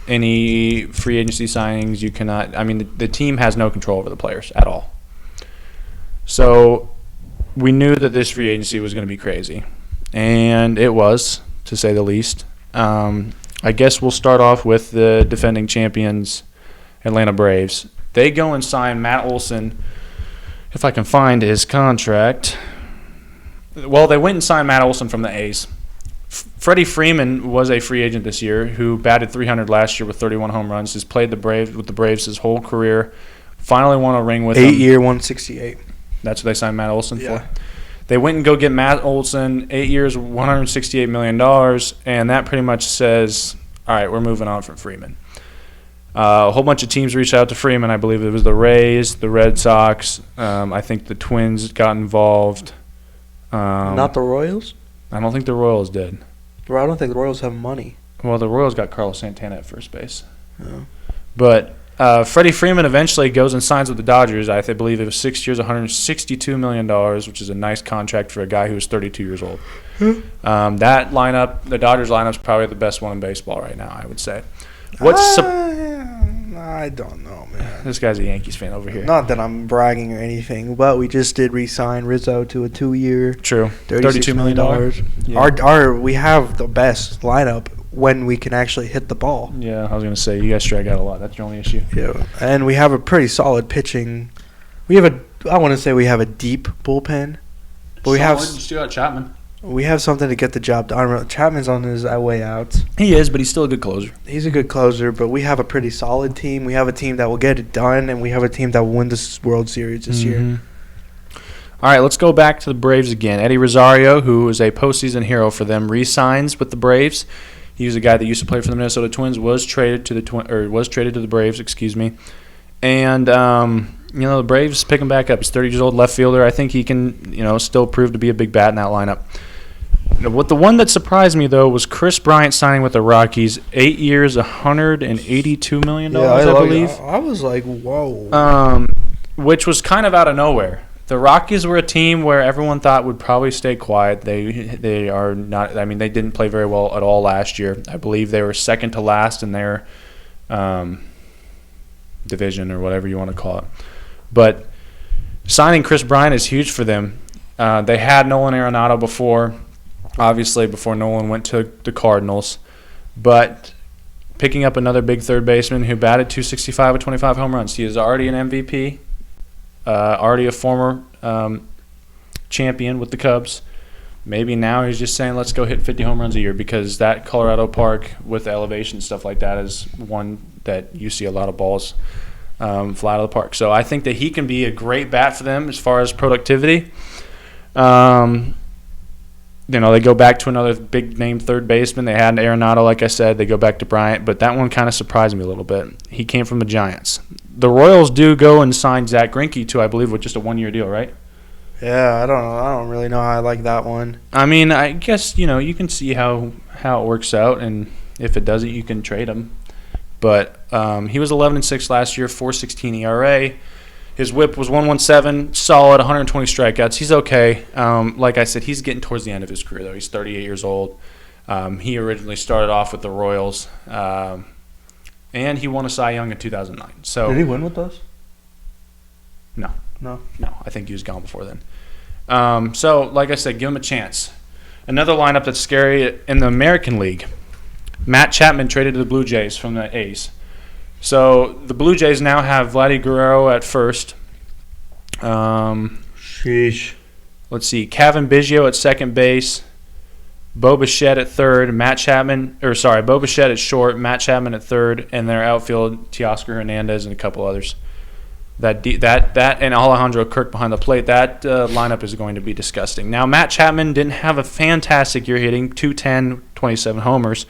any free agency signings. You cannot – I mean, the team has no control over the players at all. So – we knew that this free agency was going to be crazy, and it was, to say the least. I guess we'll start off with the defending champions, Atlanta Braves. They go and sign Matt Olson, if I can find his contract. Well, they went and signed Matt Olson from the A's. Freddie Freeman was a free agent this year who batted .300 last year with 31 home runs. He's played with the Braves his whole career. Finally won a ring with them. 8-year, 168. That's what they signed Matt Olson for. They went and go get Matt Olson, 8 years, $168 million, and that pretty much says, all right, we're moving on from Freeman. A whole bunch of teams reached out to Freeman. I believe it was the Rays, the Red Sox. I think the Twins got involved. Not the Royals? I don't think the Royals did. Well, I don't think the Royals have money. Well, the Royals got Carlos Santana at first base. Oh. But Freddie Freeman eventually goes and signs with the Dodgers. I believe it was 6 years, $162 million, which is a nice contract for a guy who is 32 years old. That lineup, the Dodgers lineup, is probably the best one in baseball right now, I would say. I don't know, man. This guy's a Yankees fan over here. Not that I'm bragging or anything, but we just did re-sign Rizzo to a 2-year. True. $32 million. Yeah. We have the best lineup when we can actually hit the ball. Yeah, I was going to say, you guys strike out a lot. That's your only issue. Yeah, and we have a pretty solid pitching. I want to say we have a deep bullpen. But we have still got Chapman. We have something to get the job done. Chapman's on his way out. He is, but he's still a good closer. He's a good closer, but we have a pretty solid team. We have a team that will get it done, and we have a team that will win this World Series this year. All right, let's go back to the Braves again. Eddie Rosario, who is a postseason hero for them, re-signs with the Braves. He was a guy that used to play for the Minnesota Twins, was traded to the Braves, And the Braves pick him back up. He's 30 years old, left fielder. I think he can, still prove to be a big bat in that lineup. The one that surprised me though was Chris Bryant signing with the Rockies, 8 years, $182 million. I believe. I was like, whoa. Which was kind of out of nowhere. The Rockies were a team where everyone thought would probably stay quiet. They are not. I mean, they didn't play very well at all last year. I believe they were second to last in their division or whatever you want to call it. But signing Chris Bryant is huge for them. They had Nolan Arenado before Nolan went to the Cardinals. But picking up another big third baseman who batted .265 with 25 home runs. He is already an MVP. Already a former champion with the Cubs. Maybe now he's just saying, let's go hit 50 home runs a year, because that Colorado Park with the elevation stuff like that is one that you see a lot of balls fly out of the park. So I think that he can be a great bat for them as far as productivity. They go back to another big-name third baseman. They had Arenado, like I said. They go back to Bryant, but that one kind of surprised me a little bit. He came from the Giants. The Royals do go and sign Zach Greinke, too, I believe, with just a one-year deal, right? Yeah, I don't know. I don't really know how I like that one. I mean, I guess, you can see how it works out, and if it doesn't, you can trade him. But he was 11-6 last year, 4.16 ERA. His whip was 117, solid, 120 strikeouts. He's okay. Like I said, he's getting towards the end of his career, though. He's 38 years old. He originally started off with the Royals, and he won a Cy Young in 2009. So did he win with us? No. No. I think he was gone before then. So, like I said, give him a chance. Another lineup that's scary in the American League. Matt Chapman traded to the Blue Jays from the A's. So the Blue Jays now have Vladdy Guerrero at first. Sheesh. Let's see, Kevin Biggio at second base, Bo Bichette at third, Bo Bichette at short, Matt Chapman at third, and their outfield, Teoscar Hernandez and a couple others. That and Alejandro Kirk behind the plate. That lineup is going to be disgusting. Now, Matt Chapman didn't have a fantastic year hitting, 210, 27 homers.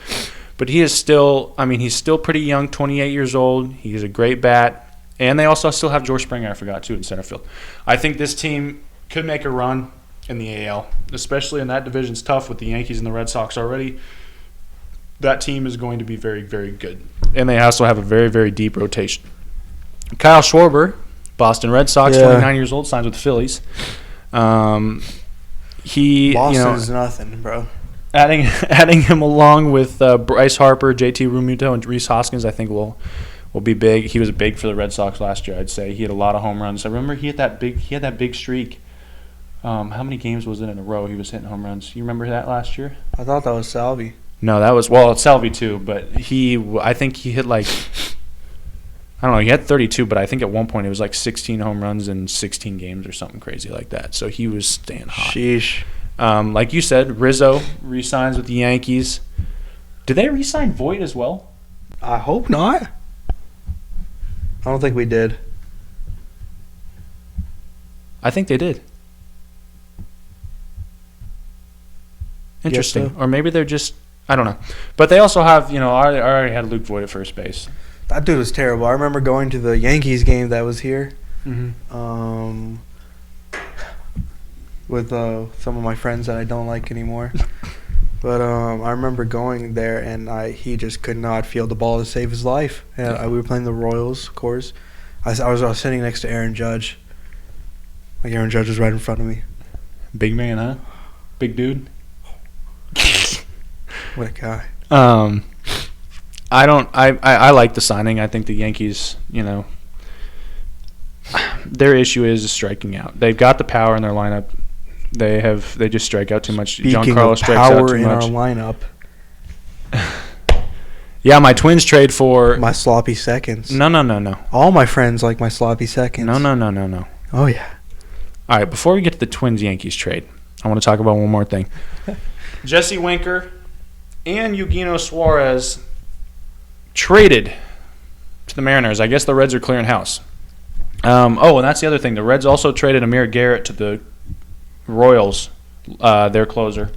But he's still pretty young, 28 years old. He's a great bat. And they also still have George Springer, I forgot, too, in center field. I think this team could make a run in the AL, especially in that division's tough with the Yankees and the Red Sox already. That team is going to be very, very good. And they also have a very, very deep rotation. Kyle Schwarber, Boston Red Sox, 29 years old, signs with the Phillies. Boston's nothing, bro. Adding him along with Bryce Harper, JT Realmuto, and Rhys Hoskins, I think will be big. He was big for the Red Sox last year, I'd say. He had a lot of home runs. I remember he had that big streak. How many games was it in a row he was hitting home runs? You remember that last year? I thought that was Salvi. No, that was it's Salvi too, but I think he hit he had 32, but I think at one point it was 16 home runs in 16 games or something crazy like that. So he was staying hot. Sheesh. Like you said, Rizzo re-signs with the Yankees. Did they re-sign Voit as well? I hope not. I don't think we did. I think they did. Interesting. Yes, so. Or maybe they're just, I don't know. But they also have, I already had Luke Voit at first base. That dude was terrible. I remember going to the Yankees game that was here. Mm-hmm. With some of my friends that I don't like anymore. But I remember going there, and he just could not field the ball to save his life. And we were playing the Royals, of course. I was sitting next to Aaron Judge. Aaron Judge was right in front of me. Big man, huh? Big dude. What a guy. I like the signing. I think the Yankees, their issue is striking out. They've got the power in their lineup. They just strike out too much. Speaking of power in our lineup. Yeah, my Twins trade for my sloppy seconds. No. All my friends like my sloppy seconds. No. Oh yeah. All right, before we get to the Twins-Yankees trade, I want to talk about one more thing. Jesse Winker and Eugenio Suarez traded to the Mariners. I guess the Reds are clearing house. And that's the other thing. The Reds also traded Amir Garrett to the Royals, their closer.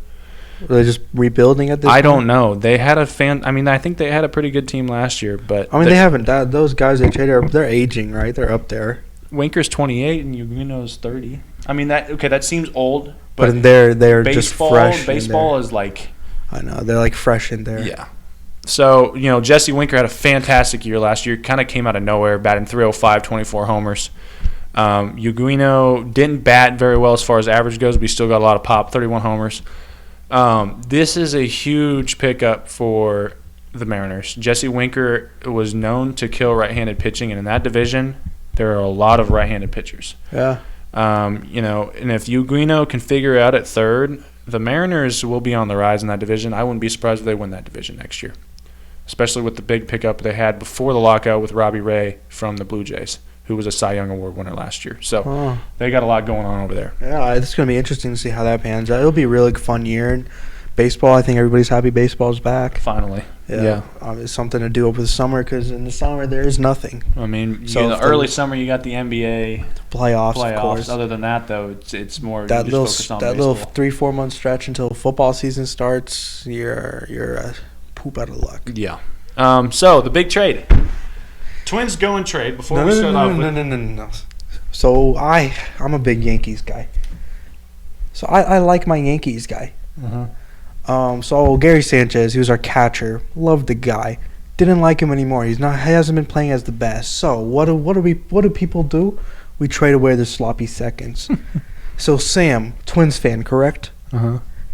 Are they just rebuilding at this point? I don't know. They had I think they had a pretty good team last year, but they haven't. Those guys they traded, they're aging, right? They're up there. Winker's 28 and Eugenio's 30. That seems old, but they're just fresh. Baseball is like, I know, they're fresh in there. Yeah. So, Jesse Winker had a fantastic year last year. Kind of came out of nowhere, batting .305, 24 homers. Eugenio didn't bat very well as far as average goes, but he still got a lot of pop, 31 homers. This is a huge pickup for the Mariners. Jesse Winker was known to kill right-handed pitching, and in that division, there are a lot of right-handed pitchers. Yeah. And if Eugenio can figure out at third, the Mariners will be on the rise in that division. I wouldn't be surprised if they win that division next year, especially with the big pickup they had before the lockout with Robbie Ray from the Blue Jays, who was a Cy Young Award winner last year. So they got a lot going on over there. Yeah, it's going to be interesting to see how that pans out. It'll be a really fun year. Baseball, I think everybody's happy baseball's back. Finally. Yeah. It's something to do over the summer because in the summer there is nothing. I mean, in the early summer you got the NBA playoffs. Of course. Other than that, though, it's more that little 3-4 month stretch until football season starts. You're a poop out of luck. Yeah. So the big trade. Twins go and trade before we start off with. No. So I'm a big Yankees guy. So I like my Yankees guy. So Gary Sanchez, he was our catcher. Loved the guy. Didn't like him anymore. He hasn't been playing as the best. So what do people do? We trade away the sloppy seconds. So Sam, Twins fan, correct?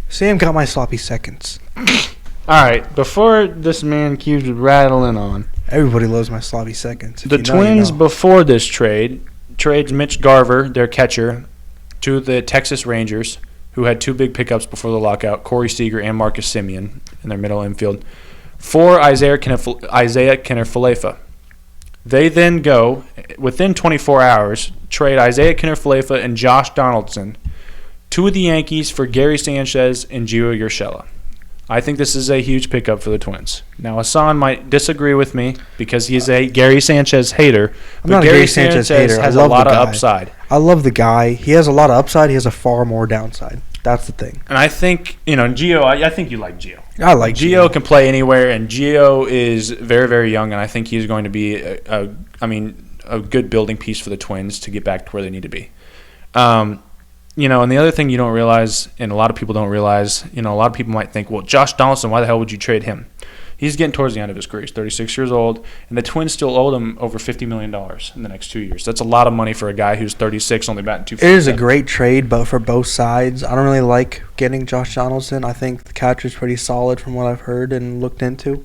Sam got my sloppy seconds. All right. Before this man keeps rattling on, everybody loves my sloppy seconds. The Twins before this trades Mitch Garver, their catcher, to the Texas Rangers, who had 2 big pickups before the lockout, Corey Seager and Marcus Semien in their middle infield, for Isaiah Kiner-Falefa. They then go, within 24 hours, trade Isaiah Kiner-Falefa and Josh Donaldson to the Yankees for Gary Sanchez and Gio Urshela. I think this is a huge pickup for the Twins. Now, Hassan might disagree with me because he's a Gary Sanchez hater. I'm not a Gary Sanchez hater. Has a lot of upside. I love the guy. He has a lot of upside. He has a far more downside. That's the thing. And I think, Gio, I think you like Gio. I like Gio. Can play anywhere, and Gio is very, very young, and I think he's going to be, a good building piece for the Twins to get back to where they need to be. And the other thing you don't realize, and a lot of people don't realize, a lot of people might think, well, Josh Donaldson, why the hell would you trade him? He's getting towards the end of his career. He's 36 years old, and the Twins still owe him over $50 million in the next 2 years. That's a lot of money for a guy who's 36, only batting .247. It is a great trade, but for both sides. I don't really like getting Josh Donaldson. I think the catcher's pretty solid from what I've heard and looked into.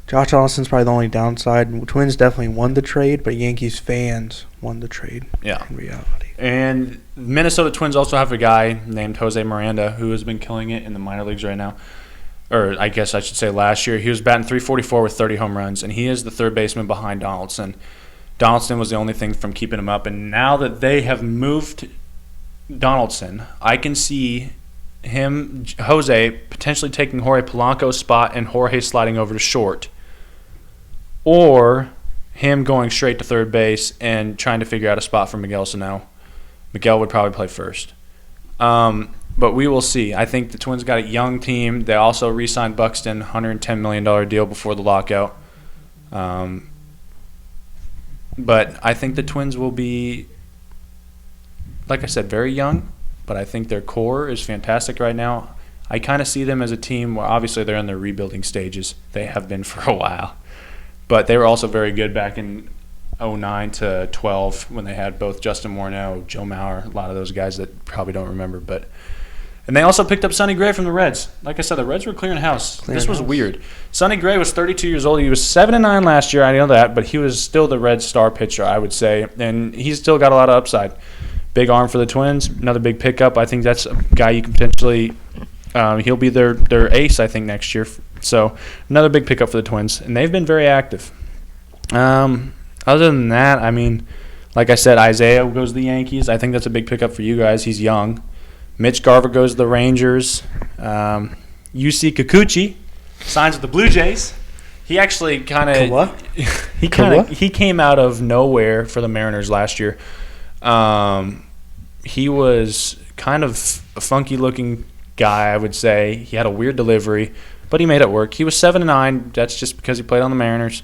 Josh Donaldson's probably the only downside. Twins definitely won the trade, but Yankees fans won the trade in reality. And Minnesota Twins also have a guy named Jose Miranda who has been killing it in the minor leagues right now. Or I guess I should say last year. He was batting .344 with 30 home runs, and he is the third baseman behind Donaldson. Donaldson was the only thing from keeping him up, and now that they have moved Donaldson, I can see Jose, potentially taking Jorge Polanco's spot and Jorge sliding over to short, or him going straight to third base and trying to figure out a spot for Miguel Sano. Miguel would probably play first. But we will see. I think the Twins got a young team. They also re-signed Buxton, $110 million deal before the lockout. But I think the Twins will be, like I said, very young. But I think their core is fantastic right now. I kind of see them as a team where obviously they're in their rebuilding stages. They have been for a while. But they were also very good back in 2009 to 12 when they had both Justin Morneau, Joe Mauer, a lot of those guys that probably don't remember. And they also picked up Sonny Gray from the Reds. Like I said, the Reds were clearing house. This was weird. Sonny Gray was 32 years old. He was 7-9 last year. I know that, but he was still the Reds' star pitcher, I would say. And he's still got a lot of upside. Big arm for the Twins. Another big pickup. I think that's a guy you can potentially he'll be their ace, I think, next year. So another big pickup for the Twins. And they've been very active. Other than that, I mean, like I said, Isaiah goes to the Yankees. I think that's a big pickup for you guys. He's young. Mitch Garver goes to the Rangers. UC Kikuchi signs with the Blue Jays. He actually kind of he came out of nowhere for the Mariners last year. He was kind of a funky-looking guy, I would say. He had a weird delivery, but he made it work. He was 7-9. That's just because he played on the Mariners.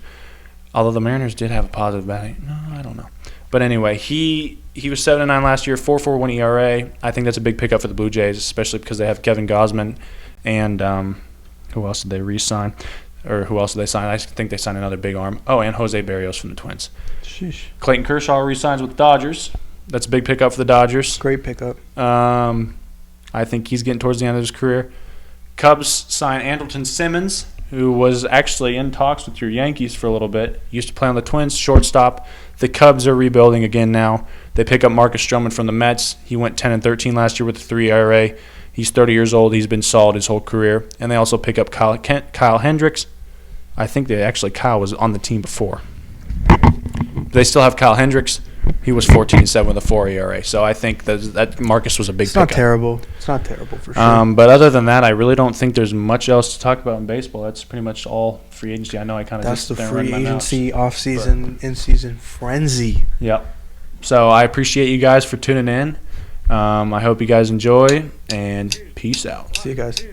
Although the Mariners did have a positive batting. No, I don't know. But anyway, he was 7-9 last year, 4.41 ERA. I think that's a big pickup for the Blue Jays, especially because they have Kevin Gausman and who else did they re-sign? Or who else did they sign? I think they signed another big arm. Oh, and Jose Barrios from the Twins. Sheesh. Clayton Kershaw re-signs with the Dodgers. That's a big pickup for the Dodgers. Great pickup. I think he's getting towards the end of his career. Cubs sign Andrelton Simmons, who was actually in talks with your Yankees for a little bit. Used to play on the Twins, shortstop. The Cubs are rebuilding again now. They pick up Marcus Stroman from the Mets. He went 10-13 last year with a 3 ERA. He's 30 years old. He's been solid his whole career. And they also pick up Kyle Hendricks. I think Kyle was on the team before. They still have Kyle Hendricks He was 14-7 with a 4 ERA. So I think that Marcus was a big pickup. It's not terrible. It's not terrible for sure. But other than that, I really don't think there's much else to talk about in baseball. That's pretty much all free agency. I know I kind of That's the free agency, off-season, in-season frenzy. Yep. So I appreciate you guys for tuning in. I hope you guys enjoy, and peace out. See you guys.